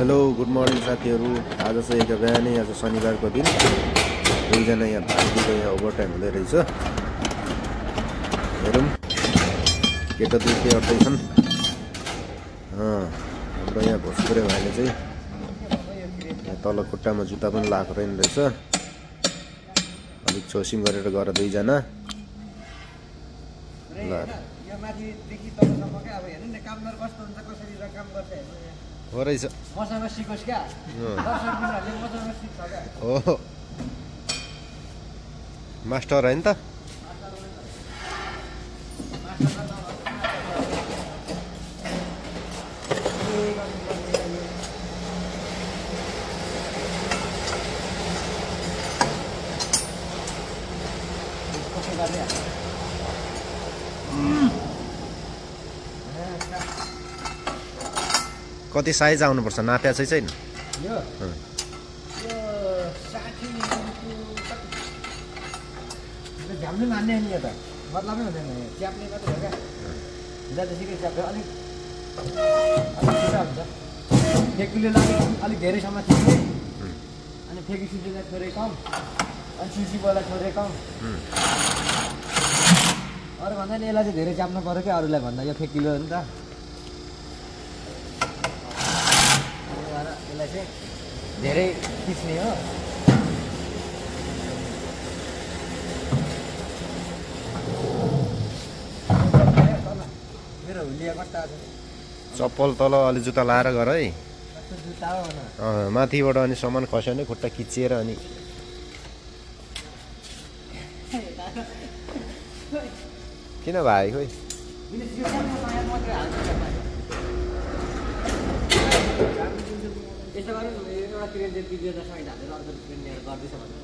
Hello good morning साथीहरू। आज चाहिँ एक बिहानै आज शनिबारको दिन दुईजना यहाँ भाइको यहाँ ओभरटाइम हुँदै रहेछ। हेरौँ केटा दुई के अट्दैछन्। हाम्रो यहाँ भोसपुरे भाइले चाहिँ यहाँ तल खुट्टामा जुत्ता पनि लगाएको रहेछ। अलिक छोसिङ गरेर गएर दुईजना ल हो रहेछ। मसँग सिकोस् क्या दर्शकबिनहरुले मसँग सिक्छ क्या। हो मास्टर हैन त। कति साइज आउनुपर्छ नाप्या चाहिँ छैन यो 60 झ्याम्ले मान्ने नि यो त मतलबै हुँदैन। च्याप्ने मात्रै हो क्या। हिजो त सिकै च्याप्यो अलिक छिटो हुन्छ। फेकुले लागि अलिक धेरै समय थिच्ने अनि फेकी सुसीलाई थोरै कम अनि सुसीवाला थोरै कम। अरू भन्दा नि यसलाई चाहिँ धेरै च्याप्नु पर्यो क्या अरूलाई भन्दा। यो फेकिलो हो नि त। यसलाई चाहिँ धेरै खिच्ने हो। मेरो हुलिया कस्ता छ। चप्पल तल अलि जुत्ता लाएर गर है। कस्तो जुत्ता हो न। माथिबाट अनि सामान खस्यो भने खुट्टा खिचिएर अनि किन भाइ खोइ यसो गरौँ एउटा क्रेन चाहिँ पिडियो जसमा हालेर अर्को क्रेन लिएर गर्दैछ भने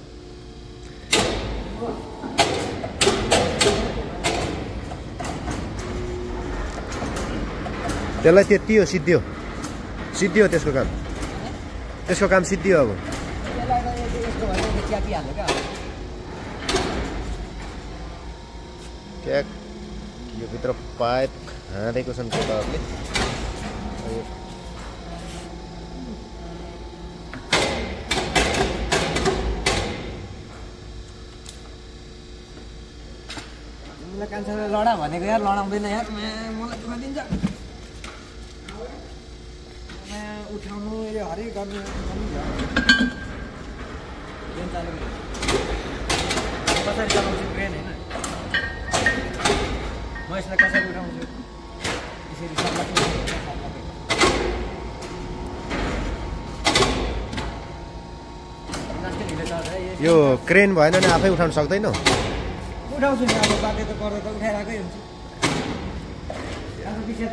त्यसलाई त्यति हो सिद्धियो सिद्धियो त्यसको काम सिद्धियो। अब यसलाई त यस्तो भने च्यापिहाल्यो क्या। ट्याक यो भित्र पाइप हालेको छन् केटाहरूले। मलाई कान्छाले लडा भनेको यार लडाउँदैन यार। मलाई दुःख दिन्छ। उठाउनु यो हरेक गर्नु कसरी चलाउँछु ट्रेन होइन। म यसलाई कसरी उठाउँछु यसरी यो क्रेन भएन भने आफै उठाउन सक्दैनौ। उठाउँछु नि अब बाध्य त पर्दा त उठाइरहेकै हुन्छु। पछि त